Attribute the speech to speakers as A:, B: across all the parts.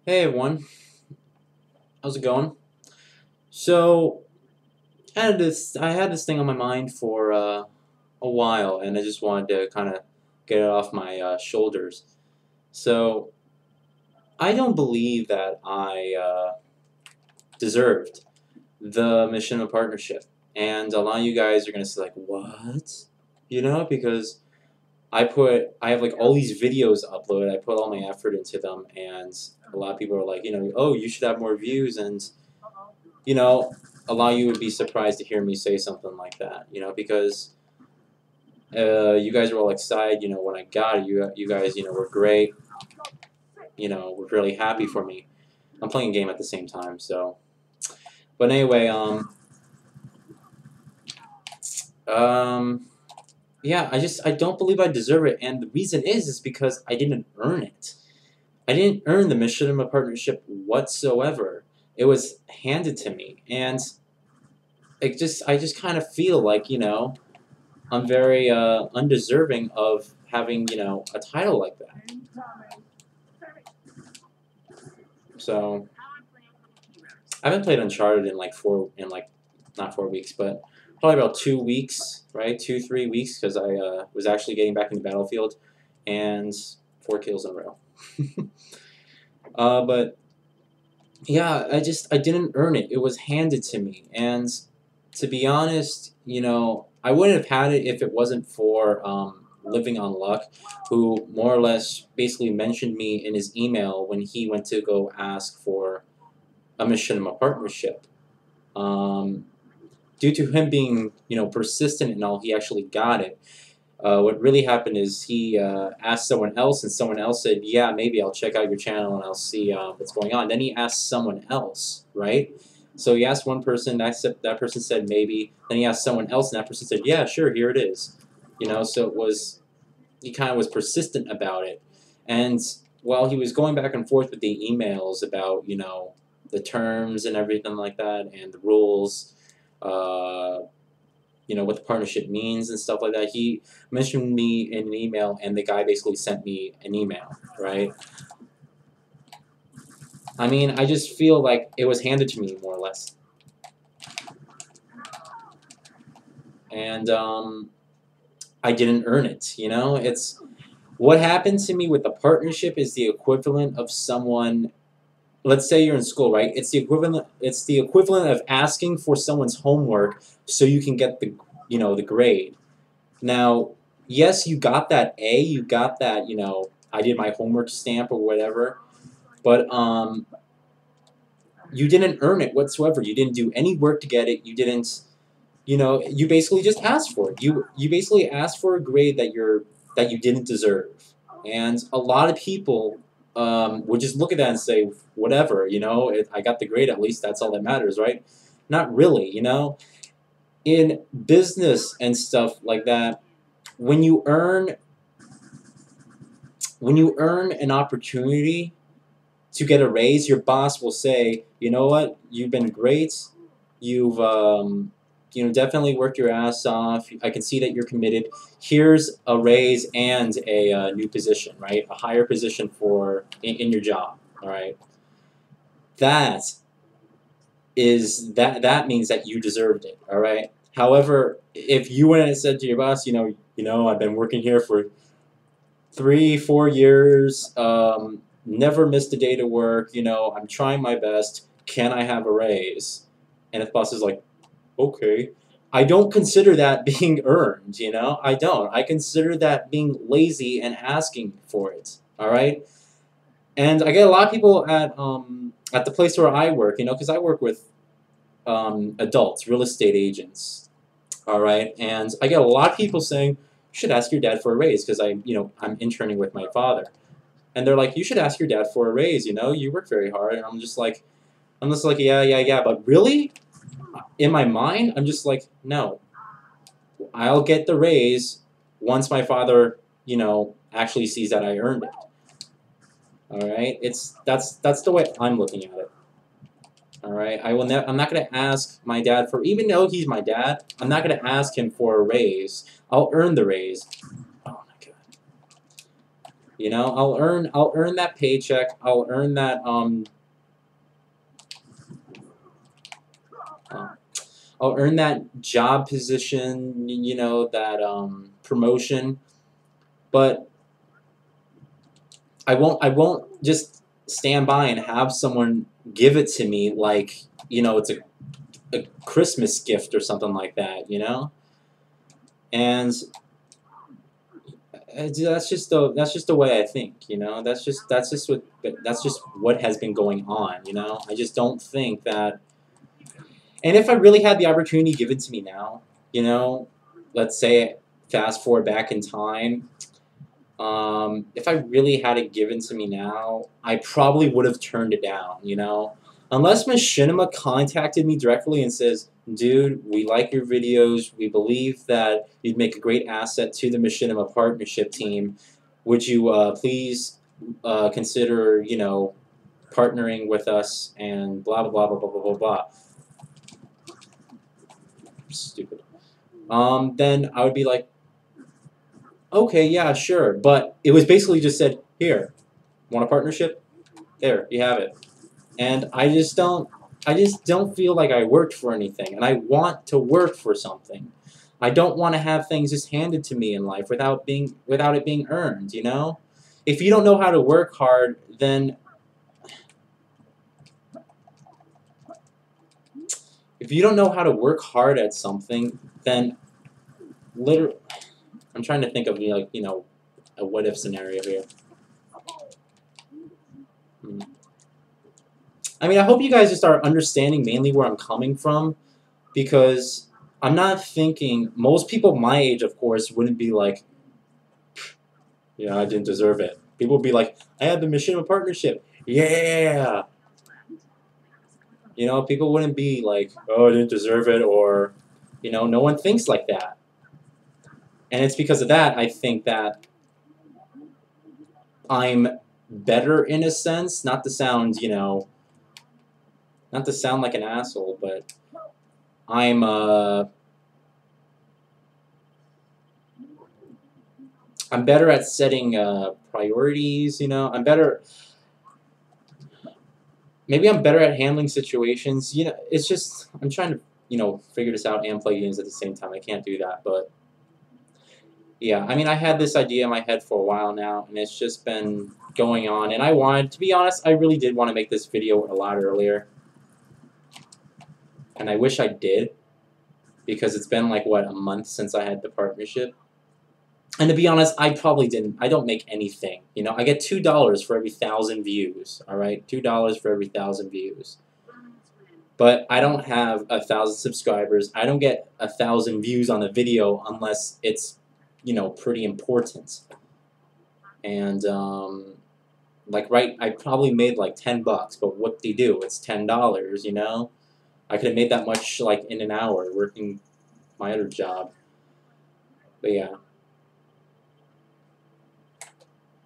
A: Hey everyone, how's it going? So I had this thing on my mind for a while, and I just wanted to kind of get it off my shoulders. So I don't believe that I deserved the Machinima partnership, and a lot of you guys are gonna say like, what? Because I have like all these videos uploaded. I put all my effort into them, and a lot of people are like, oh, you should have more views, and you know, a lot of you would be surprised to hear me say something like that, because you guys were all excited, when I got it. You guys, were great, were really happy for me. I'm playing a game at the same time, so. But anyway, um, yeah, I don't believe I deserve it, and the reason is because I didn't earn it. I didn't earn the Machinima partnership whatsoever. It was handed to me, and I just kind of feel like, I'm very undeserving of having, a title like that. So I haven't played Uncharted in not 4 weeks, but probably about 2 weeks, right? 2, 3 weeks, because I was actually getting back into Battlefield, and 4 kills in a row. But yeah, I didn't earn it. It was handed to me, and to be honest, I wouldn't have had it if it wasn't for Living on Luck, who more or less basically mentioned me in his email when he went to go ask for a Machinima partnership. Um, Due to him being, persistent and all, he actually got it. What really happened is he asked someone else, and someone else said, "Yeah, maybe I'll check out your channel and I'll see what's going on." Then he asked someone else, right? So he asked one person, that person said maybe. Then he asked someone else, and that person said, "Yeah, sure, here it is." So he kind of was persistent about it. And while he was going back and forth with the emails about, the terms and everything like that, and the rules, uh, what the partnership means and stuff like that. He mentioned me in an email, and the guy basically sent me an email, right? I mean, I just feel like it was handed to me, more or less. And I didn't earn it, It's what happened to me with the partnership is the equivalent of someone. Let's say you're in school, right? It's the equivalent. It's the equivalent of asking for someone's homework so you can get the grade. Now, yes, you got that A, you got that, I did my homework stamp or whatever, but you didn't earn it whatsoever. You didn't do any work to get it. You didn't, you basically just asked for it. You basically asked for a grade that you didn't deserve, and a lot of people would just look at that and say, whatever, I got the grade. At least that's all that matters, right? Not really, In business and stuff like that, when you earn an opportunity to get a raise, your boss will say, you know what, you've been great, you've definitely worked your ass off, I can see that you're committed, here's a raise and a new position, right, a higher position in your job, all right. That means that you deserved it, all right. However, if you went and said to your boss, I've been working here for 3, 4 years, never missed a day to work, I'm trying my best, can I have a raise? And if the boss is like, okay. I don't consider that being earned, I don't. I consider that being lazy and asking for it, all right? And I get a lot of people at the place where I work, because I work with adults, real estate agents, all right? And I get a lot of people saying, you should ask your dad for a raise because I'm interning with my father. And they're like, you should ask your dad for a raise, you work very hard. And I'm just like, yeah, but really? In my mind, I'm just like, no. I'll get the raise once my father, actually sees that I earned it. All right? That's the way I'm looking at it. All right? I'm not going to ask my dad for, even though he's my dad, I'm not going to ask him for a raise. I'll earn the raise. Oh my god. You know, I'll earn that paycheck. I'll earn that uh, I'll earn that job position. You know, that promotion. But I won't just stand by and have someone give it to me like, you know, it's a Christmas gift or something like that, you know? And that's just the way I think, you know? That's just what has been going on, you know? I just don't think that, and if I really had the opportunity given to me now, you know, let's say fast forward back in time, if I really had it given to me now, I probably would have turned it down, you know? Unless Machinima contacted me directly and says, dude, we like your videos. We believe that you'd make a great asset to the Machinima partnership team. Would you please consider, you know, partnering with us and blah, blah, blah, blah, blah, blah, blah, blah. Stupid. Then I would be like, okay, yeah, sure. But it was basically just said, here, want a partnership? There, you have it. And I just don't feel like I worked for anything, and I want to work for something. I don't want to have things just handed to me in life without it being earned, you know? If you don't know how to work hard, then if you don't know how to work hard at something, then literally I'm trying to think of, like, you know, a what if scenario here. I mean, I hope you guys just are understanding mainly where I'm coming from, because I'm not thinking, most people my age, of course, wouldn't be like, yeah, I didn't deserve it. People would be like, I had the Machinima partnership. Yeah. You know, people wouldn't be like, oh, I didn't deserve it, or, you know, no one thinks like that. And it's because of that, I think that I'm better in a sense, not to sound, you know, not to sound like an asshole, but I'm, I'm better at setting priorities, you know. Maybe I'm better at handling situations. You know, it's just, I'm trying to, you know, figure this out and play games at the same time. I can't do that, but yeah, I mean, I had this idea in my head for a while now, and it's just been going on, and I wanted, to be honest, I really did want to make this video a lot earlier, and I wish I did, because it's been like, what, a month since I had the partnership. And to be honest, I probably didn't. I don't make anything. You know, I get $2 for every 1,000 views. All right, $2 for every 1,000 views. But I don't have 1,000 subscribers. I don't get 1,000 views on a video unless it's, you know, pretty important. And like, right, I probably made like $10, but what do you do? It's $10. You know, I could have made that much like in an hour working my other job. But yeah.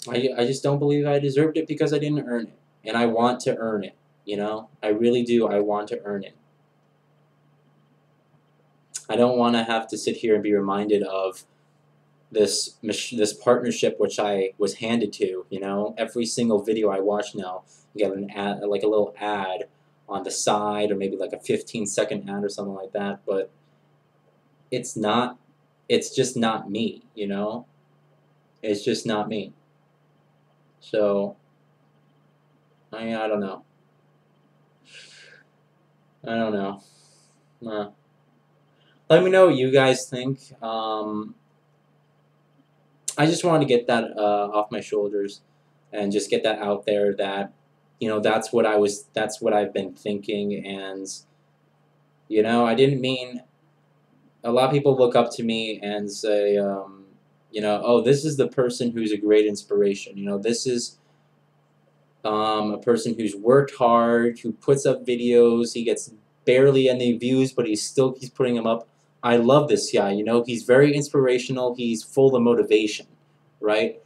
A: I just don't believe I deserved it because I didn't earn it. And I want to earn it, you know? I really do. I want to earn it. I don't want to have to sit here and be reminded of this partnership which I was handed to, you know? Every single video I watch now, you get an ad, like a little ad on the side, or maybe like a 15-second ad or something like that, but it's not, it's just not me, you know? It's just not me. So, I don't know. I don't know. Let me know what you guys think. I just wanted to get that off my shoulders, and just get that out there. That, you know, that's what I've been thinking, and, you know, I didn't mean. A lot of people look up to me and say, you know, oh, this is the person who's a great inspiration. You know, this is a person who's worked hard, who puts up videos. He gets barely any views, but he's putting them up. I love this guy. You know, he's very inspirational. He's full of motivation, right?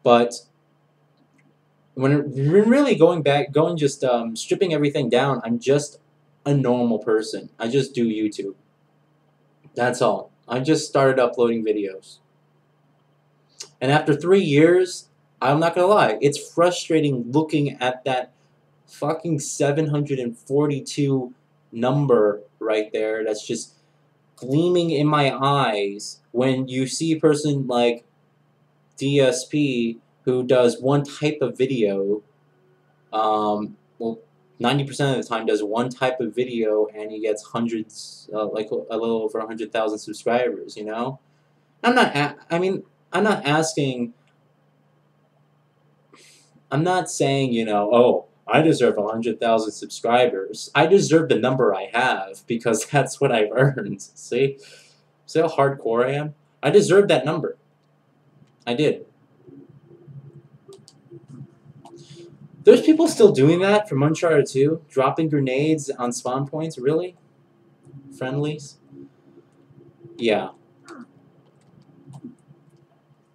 A: But when really stripping everything down, I'm just a normal person. I just do YouTube. That's all. I just started uploading videos. And after 3 years, I'm not gonna lie, it's frustrating looking at that fucking 742 number right there that's just gleaming in my eyes when you see a person like DSP who does one type of video, well, 90% of the time does one type of video and he gets hundreds, like a little over 100,000 subscribers, you know? I mean, I'm not asking, I'm not saying, you know, oh, I deserve 100,000 subscribers. I deserve the number I have because that's what I've earned. See? See how hardcore I am? I deserve that number. I did. There's people still doing that from Uncharted 2? Dropping grenades on spawn points? Really? Friendlies? Yeah.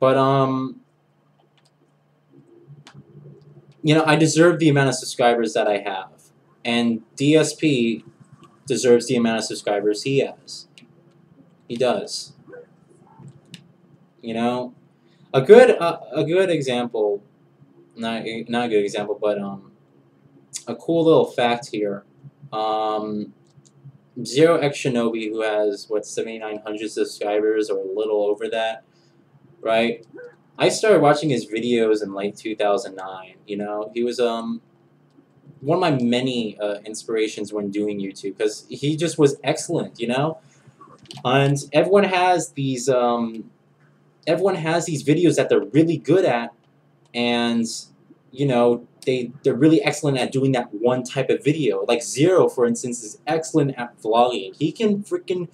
A: But, you know, I deserve the amount of subscribers that I have. And DSP deserves the amount of subscribers he has. He does. You know? A good example, not a good example, but a cool little fact here. Zero X Shinobi, who has what 7,900 subscribers or a little over that, right? I started watching his videos in late 2009. You know, he was one of my many inspirations when doing YouTube because he just was excellent. You know, and everyone has these videos that they're really good at, and you know they're really excellent at doing that one type of video. Like Zero, for instance, is excellent at vlogging. He can freaking,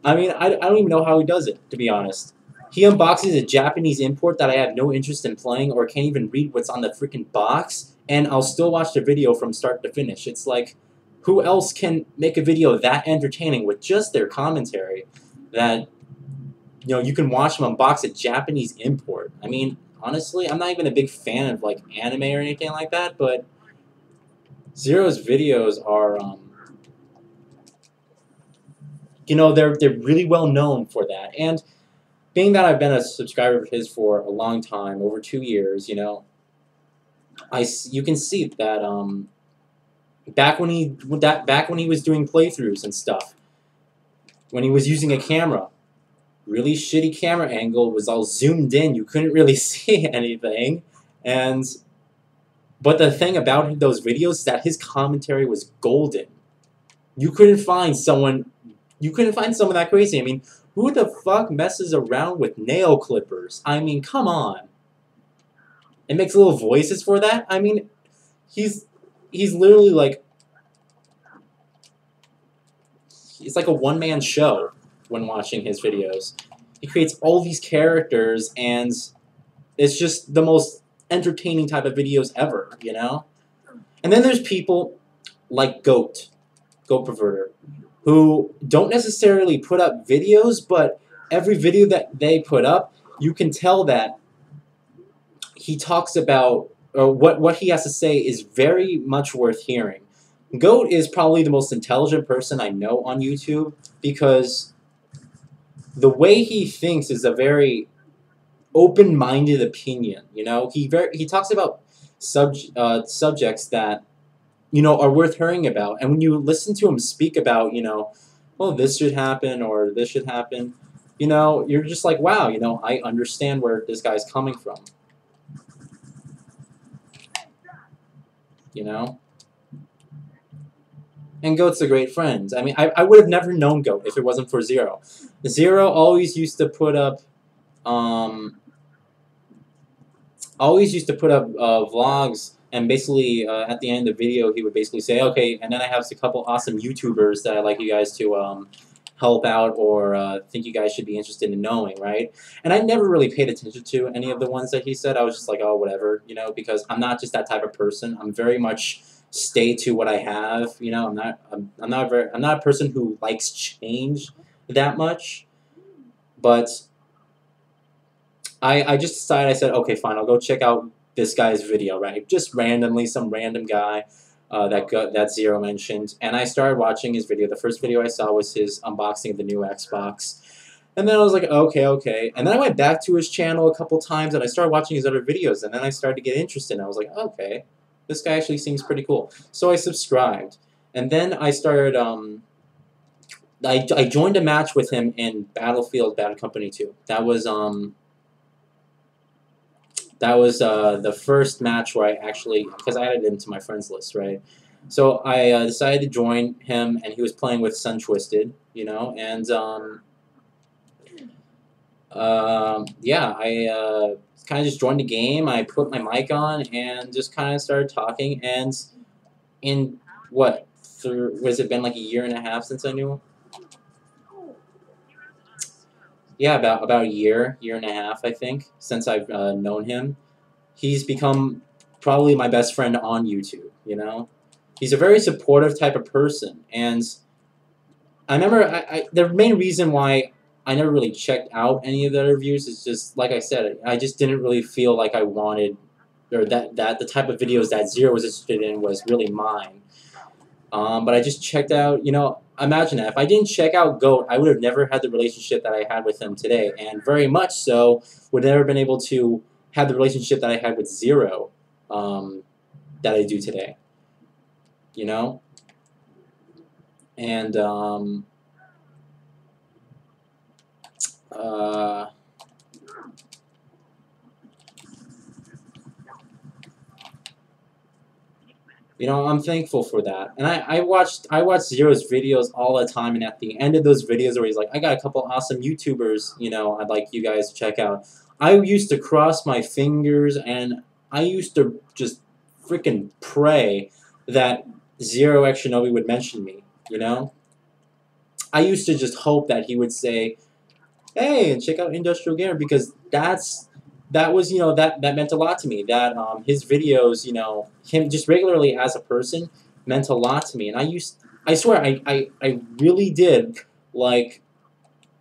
A: I mean, I don't even know how he does it, to be honest. He unboxes a Japanese import that I have no interest in playing or can't even read what's on the freaking box, and I'll still watch the video from start to finish. It's like, who else can make a video that entertaining with just their commentary that, you know, you can watch them unbox a Japanese import? I mean, honestly, I'm not even a big fan of like anime or anything like that, but Zero's videos are, you know, they're really well known for that. And being that I've been a subscriber of his for a long time, over 2 years, you know, you can see that back when he was doing playthroughs and stuff, when he was using a camera, really shitty camera angle, was all zoomed in, you couldn't really see anything, but the thing about those videos is that his commentary was golden. You couldn't find someone that crazy. I mean, who the fuck messes around with nail clippers? I mean, come on. And makes little voices for that? I mean, he's literally like, it's like a one-man show when watching his videos. He creates all these characters, and it's just the most entertaining type of videos ever, you know? And then there's people like Goat Perverter, who don't necessarily put up videos, but every video that they put up, you can tell that he talks about, or what he has to say is very much worth hearing. Goat is probably the most intelligent person I know on YouTube because the way he thinks is a very open-minded opinion. You know, he talks about subjects that, you know, are worth hearing about. And when you listen to him speak about, you know, well, this should happen or this should happen, you know, you're just like, wow, you know, I understand where this guy's coming from. You know? And Goat's a great friend. I mean, I would have never known Goat if it wasn't for Zero. Zero always used to put up, vlogs, and basically at the end of the video he would basically say, okay, and then I have a couple awesome YouTubers that I'd like you guys to help out or think you guys should be interested in knowing, right? And I never really paid attention to any of the ones that he said. I was just like, oh, whatever, you know, because I'm not just that type of person. I'm very much stay to what I have, you know. I'm not a person who likes change that much, but I just decided, I said, okay, fine, I'll go check out this guy's video, right? Just randomly, some random guy that Zero mentioned, and I started watching his video. The first video I saw was his unboxing of the new Xbox. And then I was like, okay, okay. And then I went back to his channel a couple times, and I started watching his other videos, and then I started to get interested. And I was like, okay, this guy actually seems pretty cool. So I subscribed. And then I started, I joined a match with him in Battlefield Bad Company 2. That was the first match where I actually, because I added him to my friends list, right? So I decided to join him, and he was playing with Sun Twisted, you know, and yeah, I kind of just joined the game. I put my mic on and just kind of started talking. And in what, was it been like a year and a half since I knew him? Yeah, about a year and a half, I think, since I've known him. He's become probably my best friend on YouTube, you know? He's a very supportive type of person, and I remember the main reason why I never really checked out any of the other reviews is just, like I said, I just didn't really feel like I wanted, or that the type of videos that Zero was interested in was really mine. But I just checked out, you know, imagine that. If I didn't check out Goat, I would have never had the relationship that I had with him today, and very much so would never been able to have the relationship that I had with Zero that I do today, you know? And, you know, I'm thankful for that. And I watched Zero's videos all the time, and at the end of those videos where he's like, I got a couple awesome YouTubers, you know, I'd like you guys to check out. I used to cross my fingers, and I used to just freaking pray that Zero X Shinobi would mention me, you know? I used to just hope that he would say, hey, and check out IndustrialGamer, because that was, you know, that meant a lot to me. That his videos, you know, him just regularly as a person meant a lot to me. And I swear, I really did, like,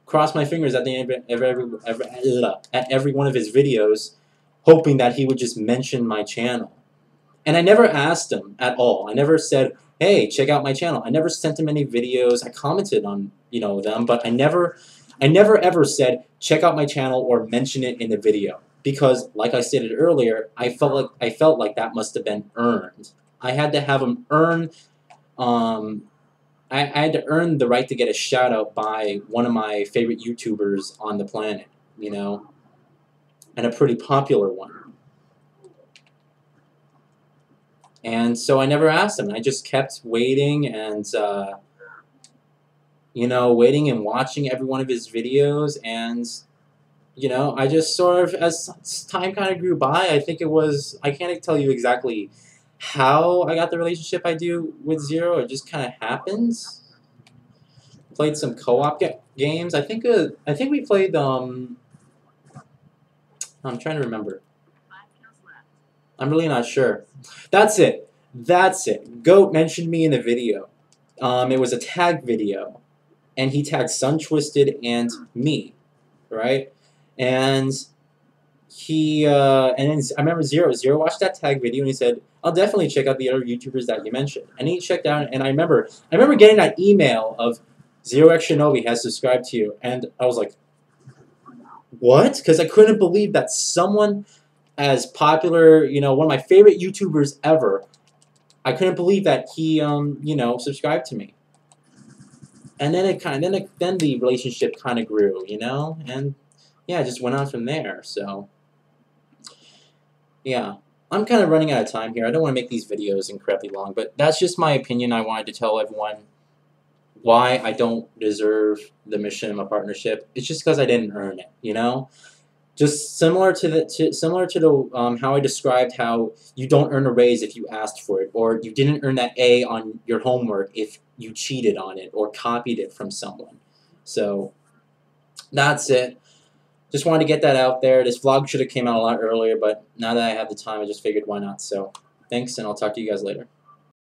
A: cross my fingers at the end of every one of his videos, hoping that he would just mention my channel. And I never asked him at all. I never said, hey, check out my channel. I never sent him any videos. I commented on, you know, them, but I never ever said, check out my channel or mention it in the video. Because, like I stated earlier, I felt like that must have been earned. I had to have him earn, I had to earn the right to get a shout out by one of my favorite YouTubers on the planet, you know, and a pretty popular one. And so I never asked him. I just kept waiting and, you know, waiting and watching every one of his videos. And, you know, I just sort of, as time kind of grew by, I think it was, I can't tell you exactly how I got the relationship I do with Zero. It just kind of happens. Played some co-op games. I think we played, I'm trying to remember. I'm really not sure. That's it. That's it. Goat mentioned me in the video. It was a tag video, and he tagged Sun Twisted and me, right? And he and then I remember Zero watched that tag video, and he said, "I'll definitely check out the other YouTubers that you mentioned." And he checked out, and I remember getting that email of Zero X Shinobi has subscribed to you, and I was like, "What?" Because I couldn't believe that someone as popular, you know, one of my favorite YouTubers ever, I couldn't believe that he, you know, subscribed to me. And then then the relationship kind of grew, you know, and yeah, it just went on from there. So yeah, I'm kind of running out of time here. I don't want to make these videos incredibly long, but that's just my opinion. I wanted to tell everyone why I don't deserve the Machinima partnership. It's just because I didn't earn it, you know. Just similar to the how I described how you don't earn a raise if you asked for it, or you didn't earn that A on your homework if you cheated on it or copied it from someone. So that's it. Just wanted to get that out there. This vlog should have came out a lot earlier, but now that I have the time, I just figured why not. So thanks, and I'll talk to you guys later.